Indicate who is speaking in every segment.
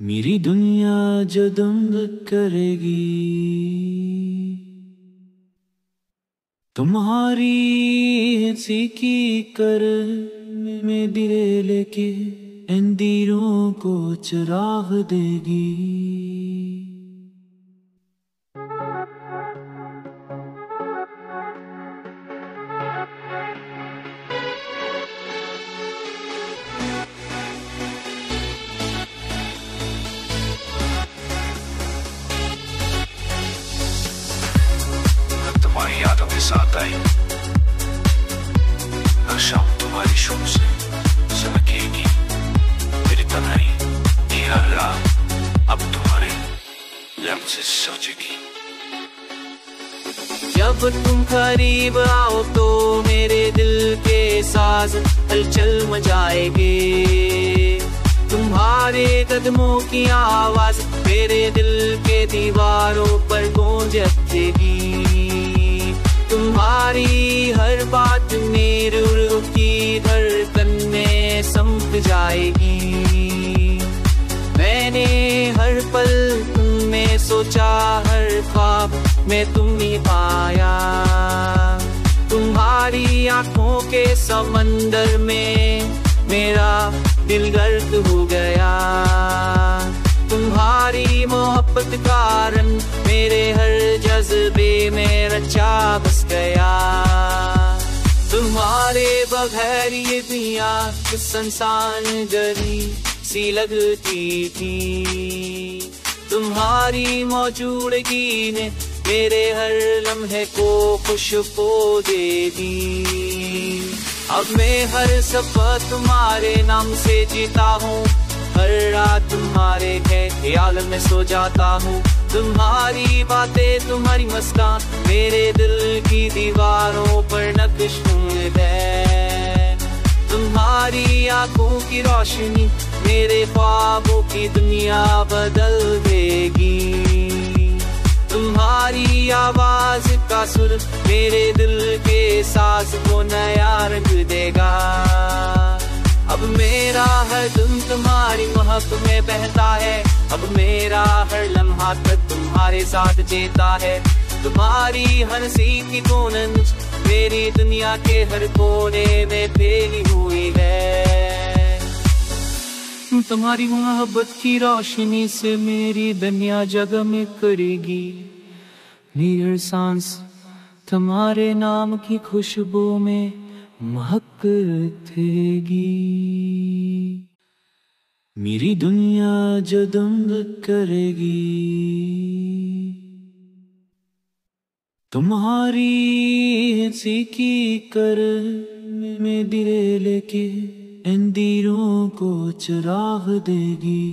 Speaker 1: मेरी दुनिया जो दंग करेगी तुम्हारी हंसी की कर में दिरे लेके अंधेरों को चिराग देगी।
Speaker 2: तुम्हारी यादों के साथ आई हर शाम तुम्हारी शोर से चमकेगी मेरी तन्हाई ये हर रात अब तुम्हारे लम्ह से सजेगी।
Speaker 1: जब तुम करीब आओ तो मेरे दिल के साज हलचल मचाएंगे। तुम्हारे कदमों की आवाज मेरे दिल के दीवारों पर गूंजती। तुम्हारी हर बात मेरी रूह की धड़कन में समझ जाएगी। मैंने हर पल तुममें सोचा, हर ख्वाब में तुमने पाया। तुम्हारी आंखों के समंदर में मेरा दिल गर्क हो गया। तुम्हारी मोहब्बत का रंग मेरे हर जज्बे में रचा बस गया। तुम्हारे बगैर ये दुनिया सुनसान गली सी लगती थी। तुम्हारी मौजूदगी ने मेरे हर लम्हे को खुशबू दे दी। अब मैं हर सफर तुम्हारे नाम से जीता हूँ, हर रात तुम्हारे ख्याल में सो जाता हूँ। तुम्हारी बातें तुम्हारी मुस्कान मेरे दिल की दीवारों पर नक्श है। तुम्हारी आंखों की रोशनी मेरे ख्वाबों की दुनिया बदल देगी। तुम्हारी आवाज का सुर मेरे दिल के साज को नया रंग देगा। अब मेरा हर दिन तुम्हारी महक में बहता है। अब मेरा हर लम्हा तक तुम्हारे साथ जीता है। तुम्हारी हंसी की धुन मेरी दुनिया के हर कोने में फैली हुई है। तुम्हारी मोहब्बत की रोशनी से मेरी दुनिया जगमग करेगी। मेरी हर सांस तुम्हारे नाम की खुशबू में महकतेगी। मेरी दुनिया जो दंग करेगी तुम्हारी हंसी की कर में दिरे लेके अंधेरों को चिराग देगी।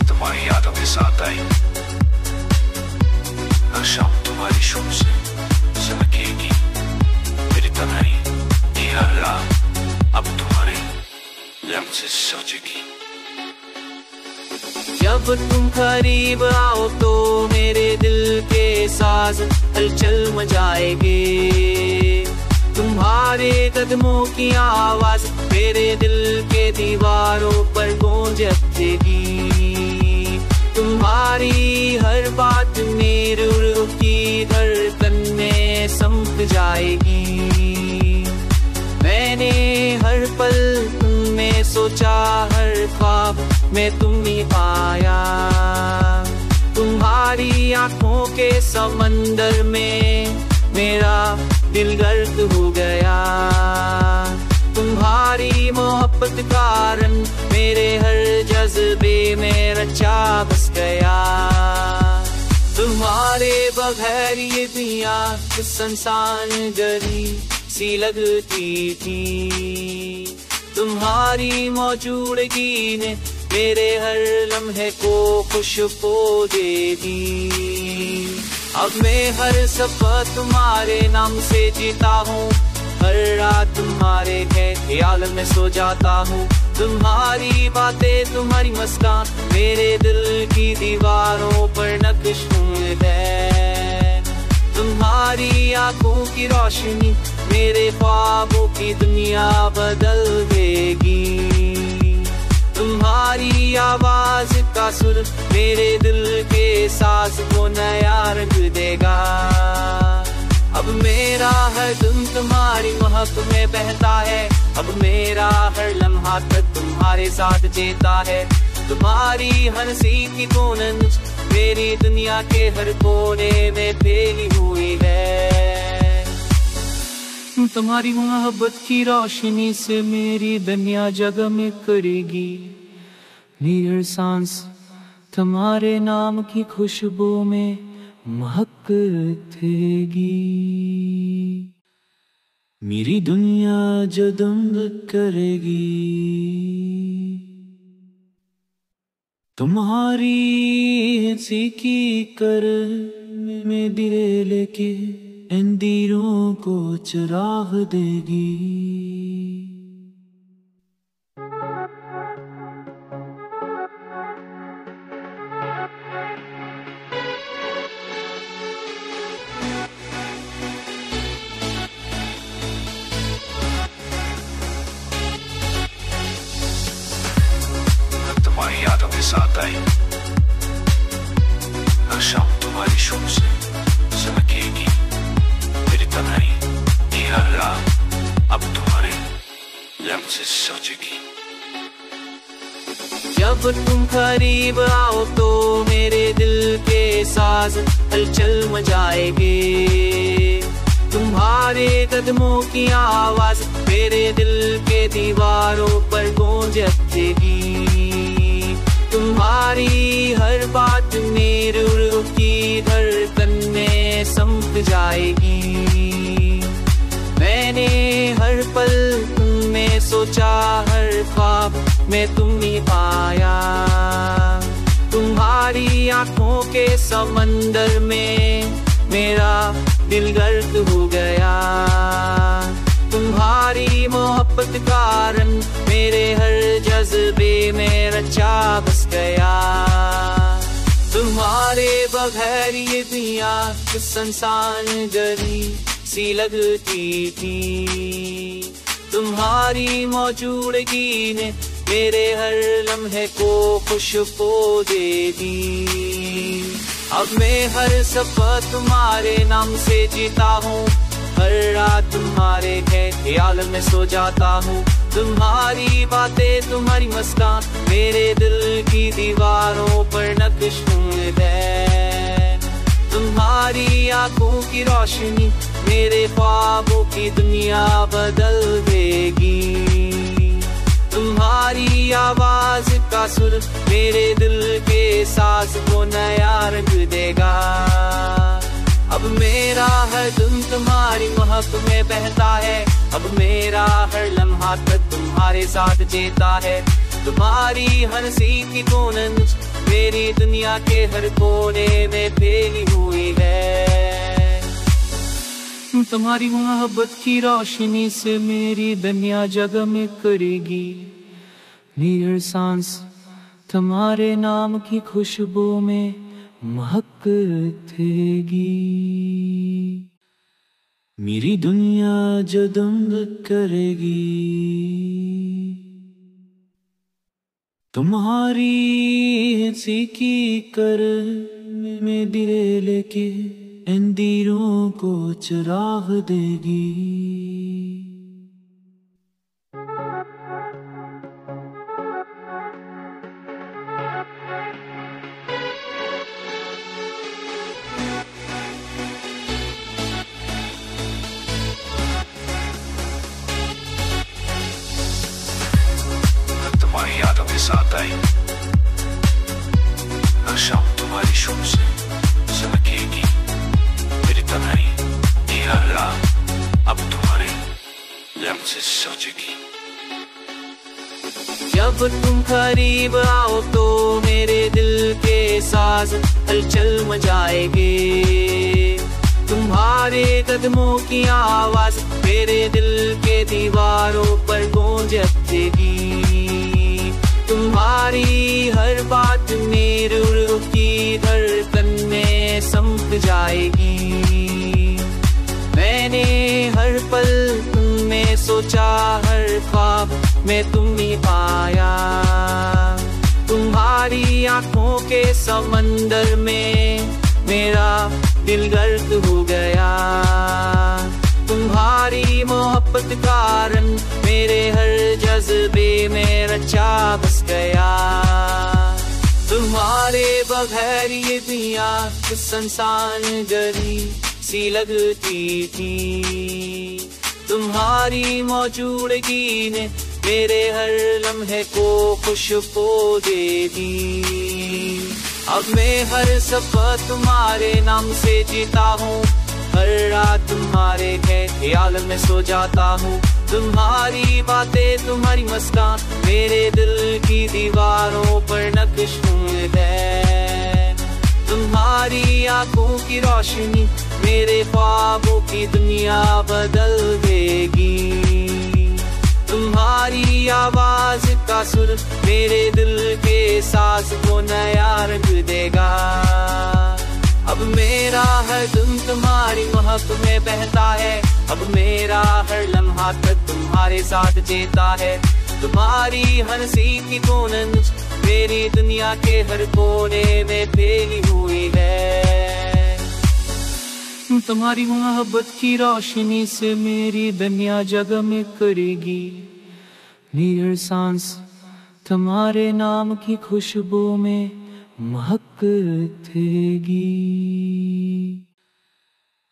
Speaker 2: तुम्हारी यादों के साथ आई हर शाम तुम्हारी शोर से चमकेगी मेरी तन्हाई ये हर रात अब तुम्हारे लम्ह से सजेगी।
Speaker 1: जब तुम करीब आओ तो मेरे दिल के साज हलचल मचाएंगे। तुम्हारे कदमों की आवाज मेरे दिल के दीवारों पर गूंजती। तुम्हारी हर बात मेरी रूह की धड़कन में समझ जाएगी। मैंने हर पल तुममें सोचा, हर ख्वाब में तुमने पाया। तुम्हारी आंखों के समंदर में मेरा दिल गर्क हो गया। तुम्हारी मोहब्बत का रंग मेरे हर जज्बे में रचा बस गया। तुम्हारे बगैर ये दुनिया सुनसान गली सी लगती थी। तुम्हारी मौजूदगी ने मेरे हर लम्हे को खुशबू दे दी। अब मैं हर सफर तुम्हारे नाम से जीता हूँ, हर रात तुम्हारे ख्याल में सो जाता हूँ। तुम्हारी बातें तुम्हारी मुस्कान मेरे दिल की दीवारों पर नक्श है। तुम्हारी आंखों की रोशनी मेरे ख्वाबों की दुनिया बदल देगी। तुम्हारी आवाज का सुर मेरे दिल के सांस को नया रंग देगा। अब मेरा हर दिन तुम्हारी महक में बहता है, अब मेरा हर लम्हा तक तुम्हारे साथ जीता है। तुम्हारी हंसी की धुन मेरी दुनिया के हर कोने में फैली हुई है। तुम्हारी मोहब्बत की रोशनी से मेरी दुनिया जगमग करेगी। मेरी सांस तुम्हारे नाम की खुशबू में महकतेगी। मेरी दुनिया जगमग करेगी। तुम्हारी हंसी की कर में दिए लेके अंधेरों को चिराग देगी।
Speaker 2: तुम्हारी यादों के साथ आई हर शाम तुम्हारी शोर से चमकेगी मेरी तन्हाई। ये हर रात अब तुम्हारे लम्हे से सजेगी।
Speaker 1: जब तुम करीब आओ तो मेरे दिल के साज हलचल मचाएंगे। तुम्हारे कदमों की आवाज मेरे दिल के दीवारों पर गूंजती। तुम्हारी हर बात मेरे रूह की धड़कन में समझ जाएगी। मैंने हर पल तुम में सोचा, हर ख्वाब में तुमने पाया। तुम्हारी आंखों के समंदर में मेरा दिल गर्क हो गया। तुम्हारी मोहब्बत का रंग मेरे हर जज्बे में रचा बस गया। तुम्हारे बगैर ये दुनिया संसान गरी सी लगती थी। तुम्हारी मौजूदगी ने मेरे हर लम्हे को खुशबू दे दी। अब मैं हर सफर तुम्हारे नाम से जीता हूँ, हर रात तुम्हारे ख्याल में सो जाता हूँ। तुम्हारी बातें तुम्हारी मुस्कान मेरे दिल की दीवारों पर नक्श है। तुम्हारी आंखों की रोशनी मेरे ख्वाबों की दुनिया बदल देगी। तुम्हारी आवाज का सुर मेरे दिल के सांस को नया रंग देगा। अब मेरा हर दिन तुम्हारी महक में बहता है, अब मेरा हर लम्हा तक तुम्हारे साथ जीता है। तुम्हारी हंसी की धुन मेरी दुनिया के हर कोने में फैली हुई है। तुम्हारी मोहब्बत की रोशनी से मेरी दुनिया जगमग करेगी। मेरी सांस तुम्हारे नाम की खुशबू में महकतेगी। मेरी दुनिया जगमग करेगी। तुम्हारी हंसी की कर में दिए लेके अंधेरों को चिराग देगी।
Speaker 2: तुम्हारी यादों के साथ आई हर शाम तुम्हारी शोर से चमकेगी मेरी तन्हाई। ये हर रात अब तुम्हारे लम्हे से सजेगी।
Speaker 1: जब तुम करीब आओ तो मेरे दिल के साज हलचल मचाएंगे। तुम्हारे कदमों की आवाज मेरे दिल के दीवारों पर गूंजती। तुम्हारी हर बात मेरी रूह की धड़कन में समझ जाएगी। मैंने हर पल तुमने सोचा, हर ख्वाब में तुमने पाया। तुम्हारी आंखों के समंदर में मेरा दिल गर्क हो गया। तुम्हारी मोहब्बत कारण मेरे हर जज्बे में रचा बस गया। तुम्हारे बगैर ये दुनिया संसान गरी सी लगती थी। तुम्हारी मौजूदगी ने मेरे हर लम्हे को खुशबू दे दी। अब मैं हर सफर तुम्हारे नाम से जीता हूँ, हर रात तुम्हारे ख्याल में सो जाता हूँ। तुम्हारी बातें, तुम्हारी मुस्कान मेरे दिल की दीवारों पर नक्श है। तुम्हारी आंखों की रोशनी मेरे ख्वाबों की दुनिया बदल देगी। तुम्हारी आवाज का सुर मेरे दिल के सांस को नया रंग देगा। अब मेरा हर दिन तुम्हारी मोहब्बत में बहता है। अब मेरा हर लम्हा तक तुम्हारे साथ जीता है। तुम्हारी हंसी की गूंज मेरी दुनिया के हर कोने में फैली हुई है। तुम्हारी मोहब्बत की रोशनी से मेरी दुनिया जगमग करेगी। मेरी सांस तुम्हारे नाम की खुशबू में महकतेगी।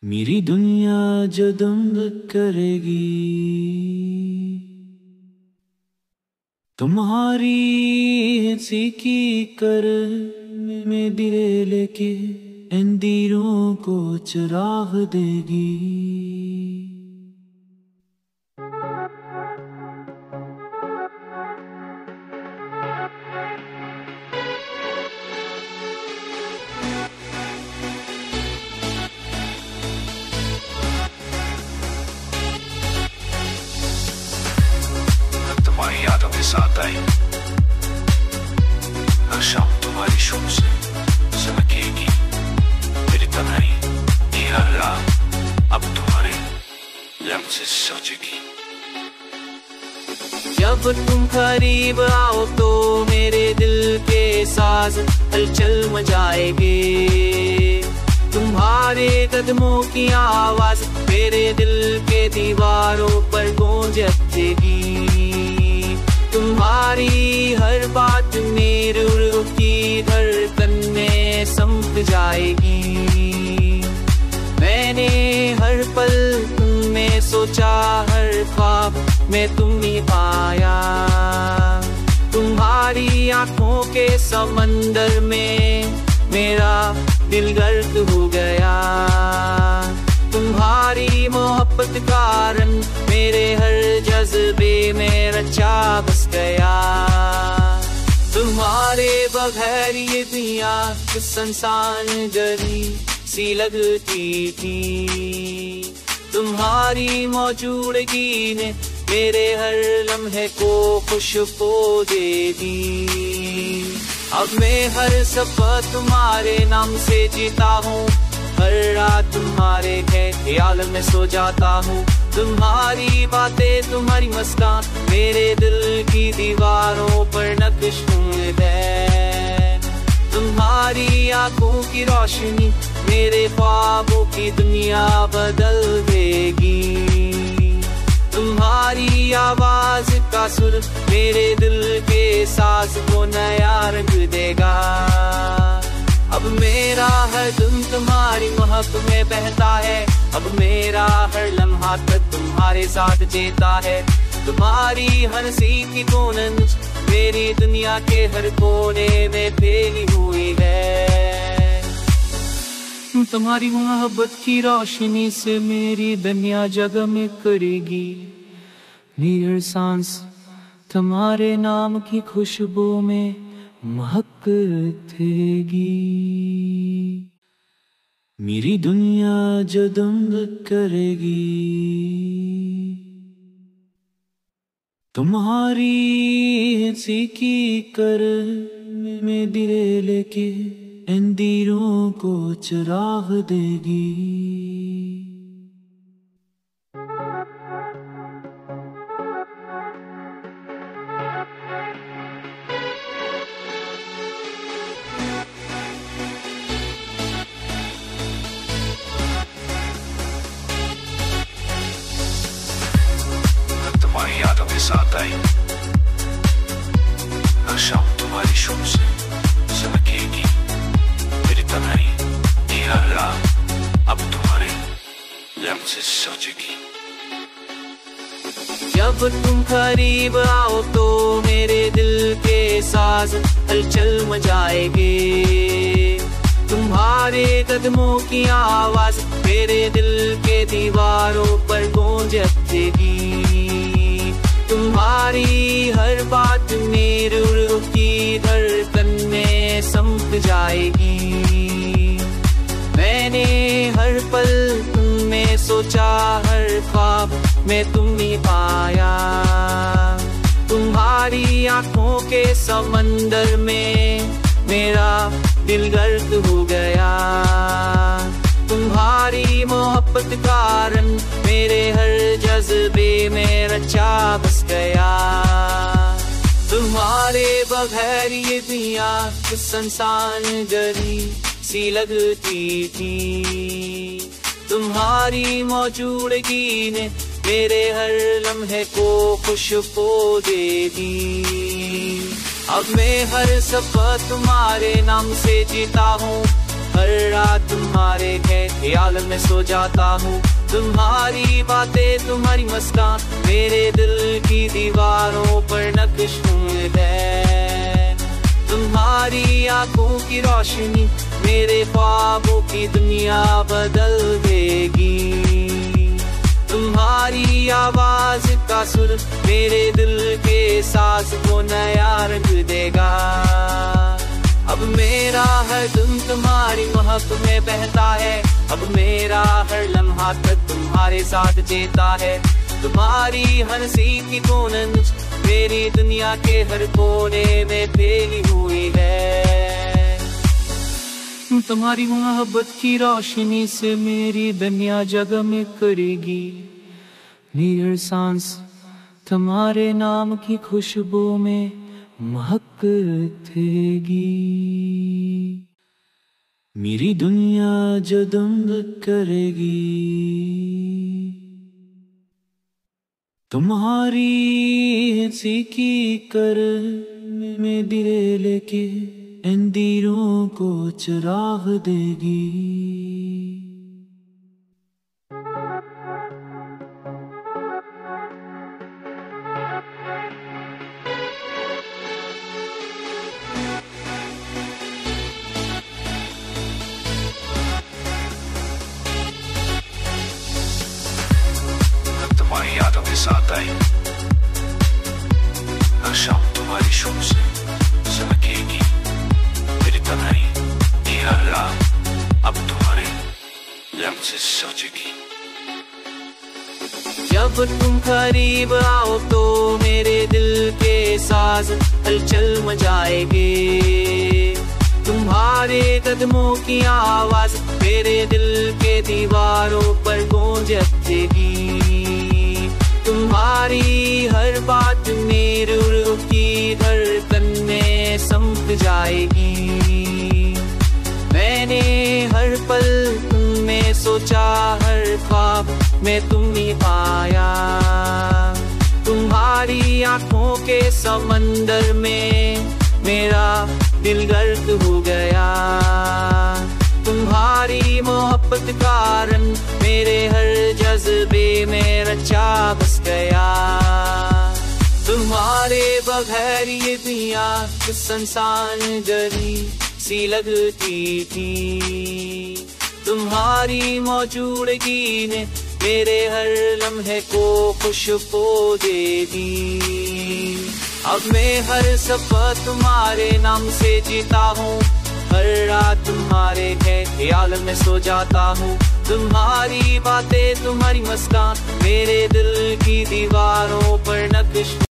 Speaker 1: मेरी दुनिया जगमग करेगी। तुम्हारी हंसी की कर में दिए लेके अंधेरों को चिराग देगी।
Speaker 2: तुम्हारी यादों के साथ आई, हर शाम तुम्हारी शोर से चमकेगी मेरी तन्हाई। ये हर रात अब तुम्हारे लम्हे से सजेगी।
Speaker 1: जब तुम करीब आओ तो मेरे दिल के साज हलचल मचाएंगे। तुम्हारे कदमों की आवाज मेरे दिल के दीवारों पर गूंजती। तुम्हारी हर बात मेरी रूह की धड़कन में समझ जाएगी। मैंने हर पल तुमने सोचा, हर ख्वाब में तुमने पाया। तुम्हारी आंखों के समंदर में मेरा दिल गर्क हो गया। तुम्हारी मोहब्बत कारण मेरे हर जज्बे में रचा बस गया। तुम्हारे बगैर ये दुनिया संसान गरी सी लगती थी। तुम्हारी मौजूदगी ने मेरे हर लम्हे को खुशबू दे दी। अब मैं हर सफर तुम्हारे नाम से जीता हूँ, हर रात तुम्हारे ख्याल में सो जाता हूँ। तुम्हारी बातें, तुम्हारी मुस्कान मेरे दिल की दीवारों पर नक्श है। तुम्हारी आंखों की रोशनी मेरे ख्वाबों की दुनिया बदल देगी। तुम्हारी आवाज का सुर मेरे दिल के सांस को नया रंग देगा। अब मेरा हर दिन तुम्हारी मोहब्बत में बहता है। अब मेरा हर लम्हा तक तुम्हारे साथ जीता है। तुम्हारी हंसी की गूंज मेरी दुनिया के हर कोने में फैली हुई है। तुम्हारी मोहब्बत की रोशनी से मेरी दुनिया जगमग करेगी। मेरी सांस तुम्हारे नाम की खुशबू में महकतेगी। मेरी दुनिया जो दंग करेगी तुम्हारी हंसी की कर में दिए लेके अंधेरों को चिराग देगी।
Speaker 2: तुम्हारी यादों के साथ आई हर शाम तुम्हारी शुभ से चमकेगी मेरी तन्हाई ये हर रात अब तुम्हारे लम्ह से सजेगी।
Speaker 1: जब तुम करीब आओ तो मेरे दिल के साज हलचल मचाएंगे। तुम्हारे कदमों की आवाज मेरे दिल के दीवारों पर गूंजती। तुम्हारी हर बात मेरी रूह की धड़कन में समझ जाएगी। मैंने हर पल तुम में सोचा, हर ख्वाब में तुमने पाया। तुम्हारी आंखों के समंदर में मेरा दिल गर्क हो गया। तुम्हारी मोहब्बत का रंग मेरे हर जज्बे में रचा बस गया। तुम्हारे बगैर ये दुनिया संसान गरी सी लगती थी। तुम्हारी मौजूदगी ने मेरे हर लम्हे को खुशबू दे दी। अब मैं हर सफर तुम्हारे नाम से जीता हूँ, हर रात तुम्हारे ख्याल में सो जाता हूँ। तुम्हारी बातें तुम्हारी मुस्कान मेरे दिल की दीवारों पर नक्श है। तुम्हारी आंखों की रोशनी मेरे ख्वाबों की दुनिया बदल देगी। तुम्हारी आवाज का सुर मेरे दिल के सांस को नया रंग देगा। अब मेरा हर दिन तुम्हारी महक में बहता है। अब मेरा हर लम्हा तक तुम्हारे साथ जीता है। तुम्हारी हंसी की गूंज मेरी दुनिया के हर कोने में फैली हुई है। तुम्हारी मोहब्बत की रोशनी से मेरी दुनिया जगमग करेगी। मेरी हर सांस तुम्हारे नाम की खुशबू में महकतेगी। मेरी दुनिया जो दंग करेगी तुम्हारी हंसी की कर में दिए लेके अंधेरों को चिराग देगी।
Speaker 2: तुम्हारी यादों के साथ आई हर शाम तुम्हारी शुभ से चमकेगी मेरी तन्हाई ये हर रात अब तुम्हारे लम्ह से सजेगी।
Speaker 1: जब तुम करीब आओ तो मेरे दिल के साज हलचल मचाएंगे। तुम्हारे कदमों की आवाज मेरे दिल के दीवारों पर गूंजती। तुम्हारी हर बात मेरी रूह की धड़कन में समझ जाएगी। मैंने हर पल तुम में सोचा, हर ख्वाब में तुमने पाया। तुम्हारी आंखों के समंदर में मेरा दिल गर्क हो गया। तुम्हारी मोहब्बत का रंग मेरे हर जज्बे में रचा बस गया। तुम्हारे बगैर ये दुनिया संसान गरी सी लगती थी। तुम्हारी मौजूदगी ने मेरे हर लम्हे को खुशबू दे दी। अब मैं हर सफर तुम्हारे नाम से जीता हूँ, हर रात तुम्हारे ख्याल में सो जाता हूँ। तुम्हारी बातें, तुम्हारी मुस्कान मेरे दिल की दीवारों पर नक्श